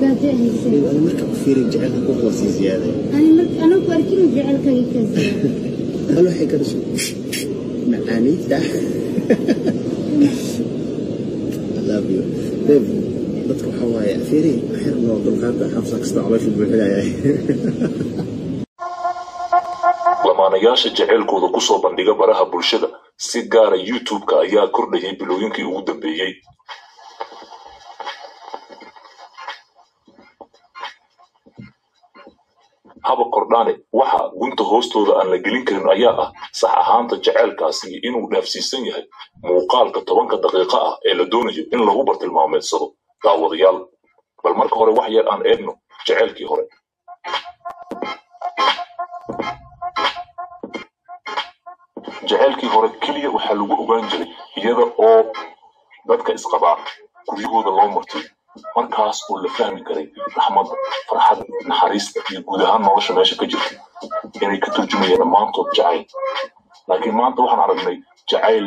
قاعدة هيسي أنا مركب فيري جعلك قوة زيادة أنا كاركين جعلك هيكذا هلو حكرش معاني تح I love you طيب بتروح هواي فيري أحيانا لو دلقات حفصك استعمل في البحر lamaanayaasha jaceylkooda ku soo bandhiga baraha bulshada si gaara YouTube-ka ayaa kordhayay bilooyinkii ugu dambeeyay haba kordhaane waxa gunta hoostooda aan la gelin karin ayaa ah sax ahaanta jaceylkaasi inuu dhaafsiisan yahay muuqaalka 10 daqiiqo ah ee la doonayo in lagu bartilmaameedsado daawadayaal bal marka hore wax yar aan eegno jaceylkii hore jaceylkii hore kaliya waxaa lagu ogaan jiray iyada oo dadka isqabaa guryahooda loo martay markaas oo la fahmi karay raxmadda farxadda naxariista iyo guud ahaan nolosha meesha ka jirta inay ka turjumayeen dhammaantood jacayl laakiin maanta waxaan aragnay jacayl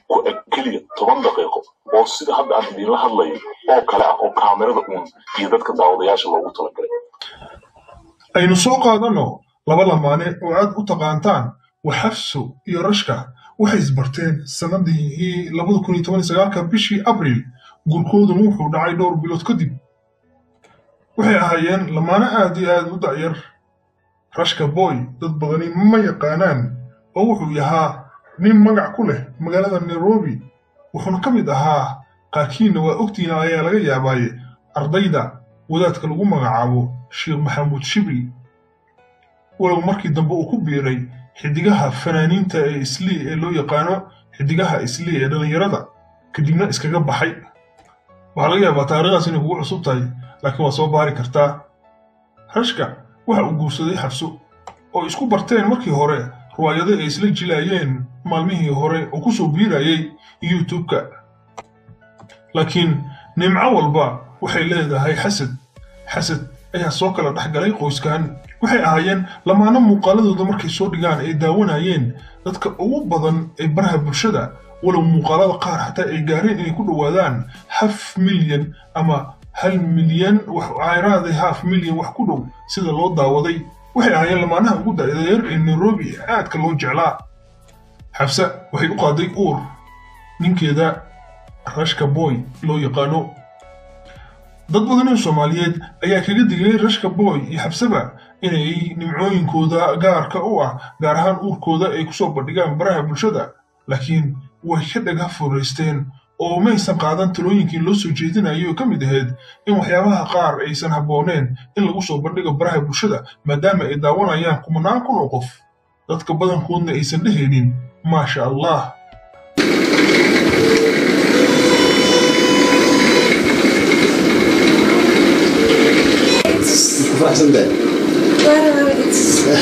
ku eg keliya 10 daqiiqo oo sida hadda aan idinla hadlayo oo kale ah oo kaamirada uun iyo dadka daawadayaasha loogu talagalay aynu soo qaadano laba lamaane oo aad u taqaantaan وحفصو iyo rashka waxay isbarteen sanadii 2019 bishii Abriil gurkoodu wuxuu dhacay dhowr bilood kadib waxay ahaayeen lamaane aad iyo aad u da'yar rashka boy dad badani ma yaqaanaan oo wuxuu yahaa nin magac ku leh magaalada Nairobi wuxuuna ka mid ahaa qaarkiina waa ogtiina ayaa laga yaabay ardayda wadaadka lagu magacaabo Sheekh Maxamuud Shibil walow markii dambe uu ku biiray xidigaha fanaaniinta ee isli ee loo yaqaano xidigaha isli ee dhalinyarada kadibna iskaga baxay waxa laga yaabaa taariikhdaas inay kugu cusub tahay laakiin waa soo baari kartaa rashka waxa uu guursaday xafso oo isku barteen markii hore riwaayado ay isla jilaayeen maalmihii hore oo ku soo biirayay YouTube-ka laakiin nimco walba waxay leedahay xasad ayaa soo kala dhaxgalay qoyskan waxay ahaayeen lamaana muuqaaladooda markay soo dhigaan ay daawanayeen dadka ugu badan ee baraha bulshada walow muuqaalada qaar xataa ay gaareen inay ku dhawaadaan 500,000 ama 1 milyan wax ayraade 500,000 wax ku dhow sida loo daawaday waxay ahaayeen lamaanaha ugu da'yar ee Nairobi aadka loo jeclaa xafsa waxay u qaaday uur ninkeeda rashka boy loo yaqaano dad badan oo Soomaaliyeed ayaa kaga digay rashka boy iyo xabsaba inay nimcooyinkooda gaarka u ah gaar ahaan uurkooda ay ku soo bandhigaan baraha bulshada laakiin way ka dhaga fureysteen oo ma aysan qaadan talooyinkii loo soo jeedinayo ka mid ahayd in waxyaabaha qaar aysan habooneen in lagu soo bandhigo baraha bulshada maadaama ay daawanayaan kumanaan kun oo qof dadka badankoodna aysan dheheenin maasha Allah أحسن ده.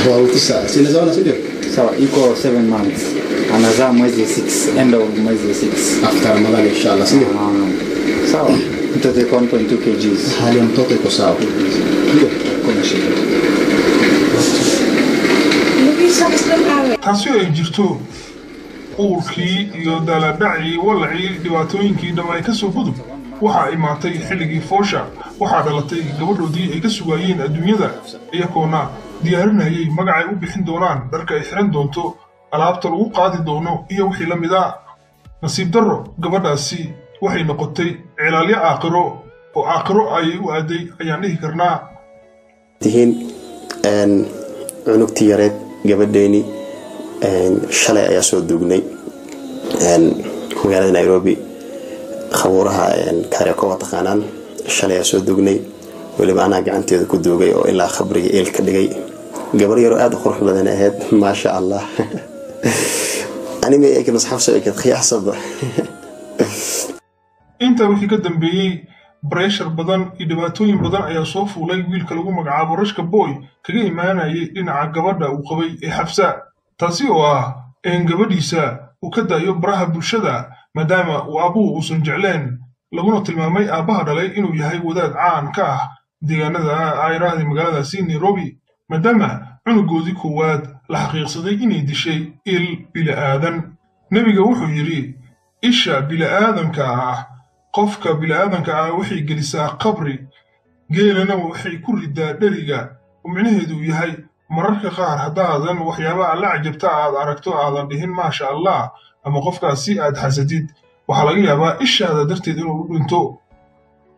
واو تسعة. سنة زمان سيدي. So equal 7 months. Another mwezi 6. End of mwezi 6. After Ramadan إن شاء الله سيدي. Sawa. Mtoto iko 1.2 kgs. حاليا mtoto iko sawa. Ndio. Kuna shida. taasi ay jirto uurkii iyo daladhacii walacii dhibaatooyinkii dhamay ka soo gudub waxa imaatay xilligii foosha waxa dhalatay gabadhoodii ay ka sugayeen adduunyada iyagoona diyaarinayay magacay u bixin doonaan dharka ay xiran doonto alaabta lagu qaadi doono iyo wixii la mid ah nasiib darro gabadhaasi waxay noqotay cilaalyo aakhiro oo aakhiro ay u aaday ayaan dhihi karnaa tihiin cunugtii yareed gabadheeni shalay ayaa soo duugnay magaalada Nairobi khabuuraha Kariakoo taqaanaan shalay ayaa soo duugnay waliba ana gacanteeda ku duugay oo ilaa khabriga eel ka dhigay gabar yar aad u qurux badan ahayd ma sha Allah anime ay ka masxafso ay ka qiyaasada inta wixii ka dambeeyay pressure badan iyo dhibaatooyin badan ayaa soo fuulay wiilka lagu magacaabo rashka boy kaga imaanayay dhinaca gabadha uu qabay ee xabsa taasi oo ah in gabadhiisa uu ka daayo baraha bulshada maadaama uu abuhu uusan jecleen laguna tilmaamay aabaha dhalay inuu yahay wadaad caan ka ah deegaanada ayraahda magaaladaasi Nairobi maadaama cunugoodii koowaad la xaqiiqsaday inay dishay il bilaadan nabiga wuxuu yiri isha bilaadanka ah qofka bilaadanka ah waxay gelisaa qabri geelana waxay ku ridaa dheriga micnaheedu yahay mararka qaar haddaadan waxyaabaha la cajabta aad aragto aadan dhihin maasha allah ama qofkaas si aad xasadid waxaa laga yaabaa ishaada darteed inuu u dhinto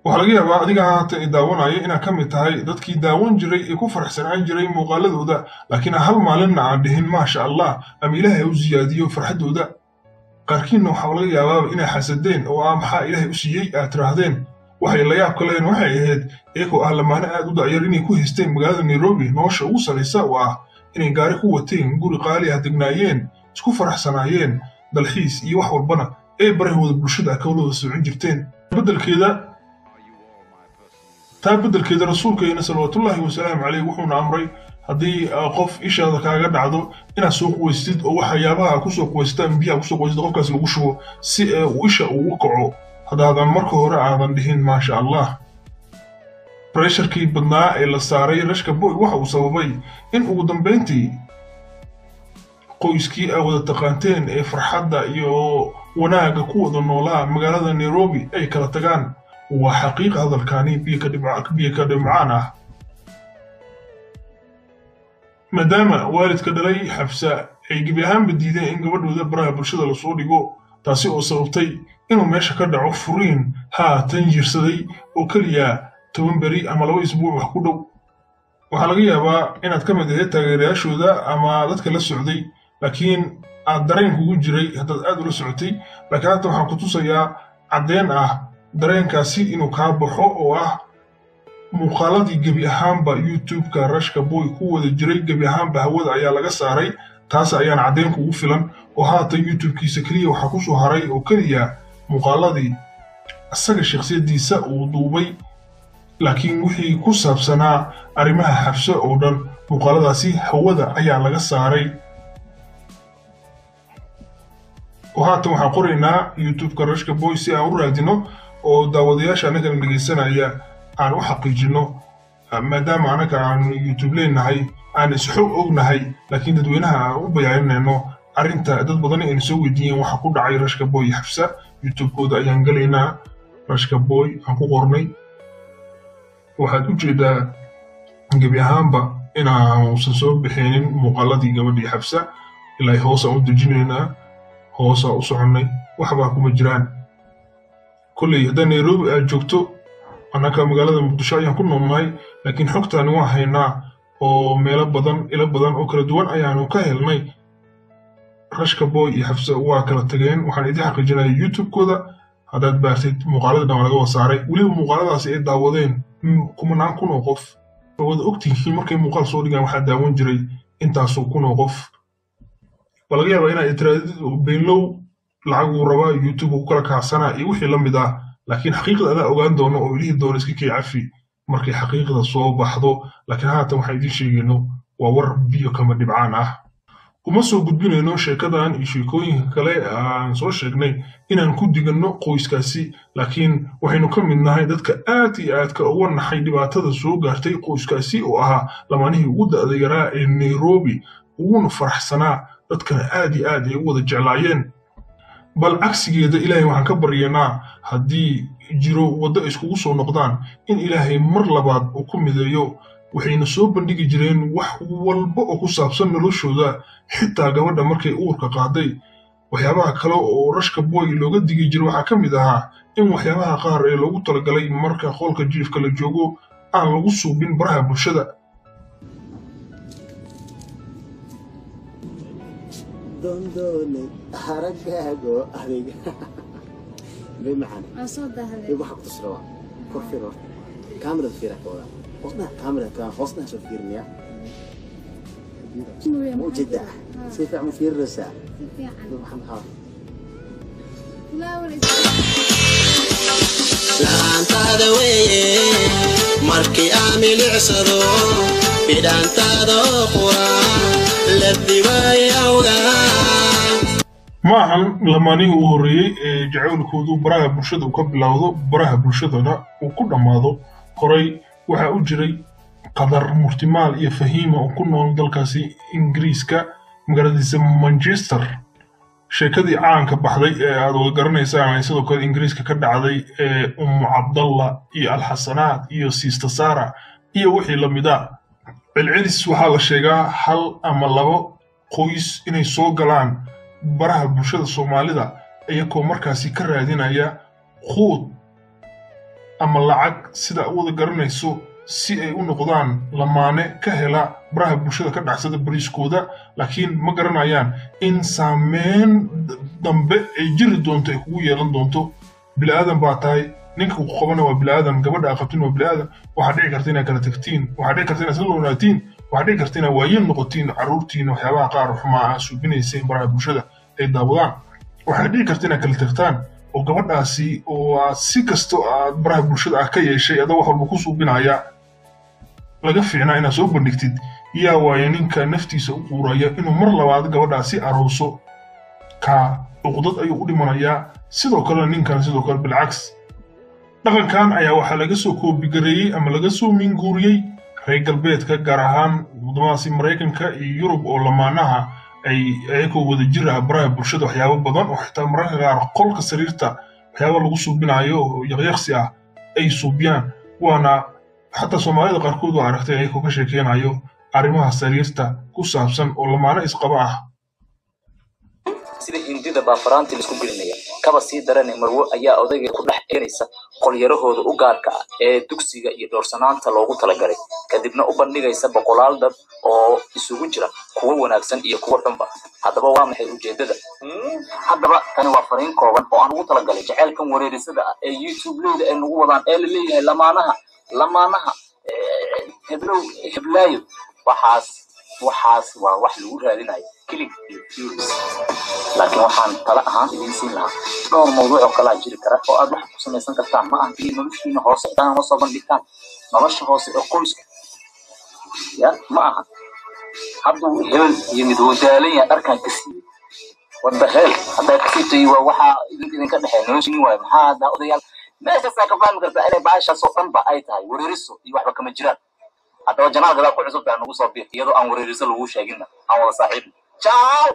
waxaa laga yaabaa adiga haatan i daawanaya inaad ka mid tahay dadkii daawan jiray ee ku faraxsanaan jiray muuqaaladooda laakiin hal maalinna aan dhihin maasha allah ama ilaahay u siyaadiyo farxaddooda qaarkiinna waxaa laga yaabaaba inay xasadeen oo maxaa ilaahay u siiyey aad tiraahdeen waxay la yaab ka leen waxay ahayd iyagoo ah lamaane aad u dacyar inay ku haysteen magaalada nairobi nolosha ugu saraysa oo ah inay gaari ku wateen guri qaali ah degnaayeen isku faraxsanaayeen dalxiis iyo wax walbana ee barahooda bulshada kawlada socon jirteen taa beddelkeeda rasuulkeena salawaatullaahi wasalaamu caleyh wuxuuna amray haddii qof ishaada kaaga dhacdo inaad soo quwaystid oo waxyaabaha kusoo quwaystaan biyaha kusoo quwaystid qofkaas lagu shubo si isha uu u kaco haddaadan marka hore aadan dhihin maasha allah bresharkii badnaa ee la saaray rashka boy waxa uu sababay in ugu dambayntii qoyskii ay wada taqaanteen ee farxadda iyo wanaagga ku wada noolaa magaalada nairobi ay kala tagaan waa xaqiiq hadalkaani biyo ka dhimcaan ah maadaama waalidka dhalay xabsa ay gebi ahaanba diideen in gabadhooda baraha bulshada lasoo dhigo taasi oo sababtay inuu meesha ka dhaco furiin haatan jirsaday oo keliya 10 beri ama 2 isbuuc wax ku dhow waxaa laga yaabaa inaad ka mid ahayd taageerayaashooda ama dadka la socday laakiin aad dareen kugu jiray haddaad aad ula socotay laakiin hadda waxaan ku tusayaa caddeen ah dareenkaasi inuu kaa baxo oo ah muuqaaladii gebi ahaanba youtube-ka rashka boy ku wada jiray gebi ahaanba hawada ayaa laga saaray taas ayaan caddeen kugu filan oo haatan youtube-kiisa keliya waxaa ku soo haray oo keliya muuqaaladii asaga shakhsiyaddiisa uu duubay laakiin wixii ku saabsanaa arrimaha xabso oo dhan muuqaaladaasi hawada ayaa laga saaray oo haatan waxaan qoraynaa youtube-ka rashka boy si aan u raadino oo daawadayaasha annagana dhegaysanaya aan u xaqiijino maadaama annaga aan youtube leenahay aan isxog ognahay laakiin dadweynaha aan u bayaaninayno arrinta dad badan ayna soo weydiiyeen waxa ku dhacay rashka boy xabsa youtube-kooda ayaan galaynaa rashka boy aan ku qornay waxaad u jeedaa gebi ahaanba inaanuusan soo bixinin muuqaaladii gabadhii xabsa ilaa hoosaan u dejinaynaa hoosaan u soconnay waxbaa kuma jiraan kolley haddaa nairobi aad joogto annaka magaalada muqdisho ayaan ku noolnahay laakiin xogtaani waan haynaa oo ilo badan oo kala duwan ayaanu ka helnay rashka boy iyo xabsa waa kala tageen waxaan idin xaqiijinaya youtube-kooda haddaad baartid muuqaalada dhan waa laga wasaaray weliba muuqaaladaasi ay daawadeen kumanaan kun oo qof oo wada ogtihiin markay muuqaal soo dhigaan waxaa daawan jiray intaasoo kun oo qof baa laga yaabaa inaad tiraadid beenlow lacaguu rabaa youtube ku kala kacsanaa iyo wixii la mid ah laakiin xaqiiqda adaa ogaan doono oo ilihii doono iska kii cafi markay xaqiiqda soo baxdo laakiin haatan waxaan idiin sheegayno waa war biyo kama dhibcaan ah kuma soo gudbinayno sheekadan iyo sheekooyinka kale aan soo sheegnay inaan ku diganno qoyskaasi laakiin waxaynu ka mid nahay dadka aad iyo aadka uga naxay dhibaatada soo gaartay qoyskaasi oo ahaa lamaanihii ugu da'da yaraa ee nairobi uguna faraxsanaa dadkana aad iyo aad ay u wada jeclaayeen bal cagsigeeda ilaahay waxaan ka baryanaa haddii jiro waddo iskugu soo noqdaan in ilaahay mar labaad uu ku mideeyo waxayna soo bandhigi jireen wax walba oo ku saabsan noloshooda xitaa gabadha markay uurka qaaday waxyaabaha kale oo rashka boy looga digi jiray waxaa ka mid ahaa in waxyaabaha qaar ee loogu talagalay marka qolka jiifka la joogo aan lagu suubin baraha bulshada دندوني حرقاقو أهليق بمعنى أصوت هذا يبقى حق تسروا كورفيرو كاميرا فيرك ولا حسنا كاميرا كان حسنا شو فيرنيا مو جدا سيفع مفير رسا محمد حار لا ولا لا أنت دوي مركي أمي العسرو بدأ أنت دخورا maahan lamaanihii u horreeyey ee jacaylkoodu baraha bulshada uu ka bilowdo baraha bulshadana uu ku dhammaado horay waxaa u jiray qadar murtimaal iyo fahiima oo ku nool dalkaasi ingiriiska magaaladiisa manchester sheekadii caanka baxday ee aad wada garanaysaan ay sidoo kale ingiriiska ka dhacday ee cabdalla iyo alxasanaad iyo siista saara iyo wixii la mid ah celcelis waxaa la sheegaa hal ama labo qoys inay soo galaan baraha bulshada Soomaalida iyagoo markaasi ka raadinaya quud ama lacag sida wada garanayso si ay u noqdaan lamaane ka hela baraha bulshada ka dhacsada bariiskooda laakiin ma garanayaan in saameyn dambe ay jiri doonto ay kugu yeelan doonto bilaadan baa tahay ninka ku qabana waa bilaadan gabadha aqabtin waa bilaadan waxa dhici karta inaad kala tagtiin waxa dhici karta inaad soo noolaatiin waxa dhici karta inaad waayeen noqotiin caruurtiin waxyaabaha qaar xumaa ah suubinaysay baraha bulshada ay daawadaan waxa dhici karta inaad kala tagtaan oo gabadhaasi oo si kasto aad baraha bulshada ah ka yeeshay adoo wax walba ku suubinaya laga fiicnaa inaad soo bandhigtid yaa waaye ninka naftiisa u quuraya inuu mar labaad gabadhaasi arooso ka uqdad ayuu u dhimanayaa sidoo kale ninkan sidoo kale bilcaks dhaqankan ayaa waxaa laga soo koobigareeyey ama laga soo minguuriyey reer galbeedka gaar ahaan wadamadaasi Mareykanka iyo Yurub oo lamaanaha ay ayagoo wada jira baraha bulshada waxyaabo badan oo xitaa mararka qaar qolka sariirta waxyaabo lagu suubinayo yaqyaqsi ah ay suubiyaan waana حتى Soomaalida qaarkood oo aragtay ay ka sheekeynayo arrimaha sariirta ku saabsan oo lamaana isqabaa sida hindida baa faraanti isku gelinaya kaba sii daranay marwo ayaa odayga ku dhex keenaysa qolyarahooda u gaarka ah ee dugsiga iyo doorsanaanta loogu talagalay kadibna u bandhigaysa boqolaal dad oo isugu jira kuwa wanaagsan iyo kuwa xunba haddaba waa maxay ujeedada haddaba tani waa fariin kooban oo aan ugu talagalay jaceelkan wareerisada ah ee YouTube-leeda ay nagu wadaan ee la leeyahay lamaanaha heblayo waxaas waa wax lagu raadinayo click iyo views laakiin waxaan tala ahaan idin siin lahaa dhowr mawduuc oo kala jiri kara oo aad wax ku samaysan kartaan ma aha in noloshiina hoose aan soo bandhigtaan nolosha hoose ee qoyska ya ma aha hadduu hebel yimid wadaalin ya arkaan ka siiyey wada hel hadda ka siitay waa waxa idinka dhaxay noloshiin waa maxaa hadda odayaal meesha ka fahmi kartaa inay baasha soo dhanba ay tahay wareeriso iyo waxba kama jiraan haddaba janaal gadaal ku cusub baa nagu soo biirtay iyadoo aan wareeriso lagu sheegin aan wada saaxiib ciao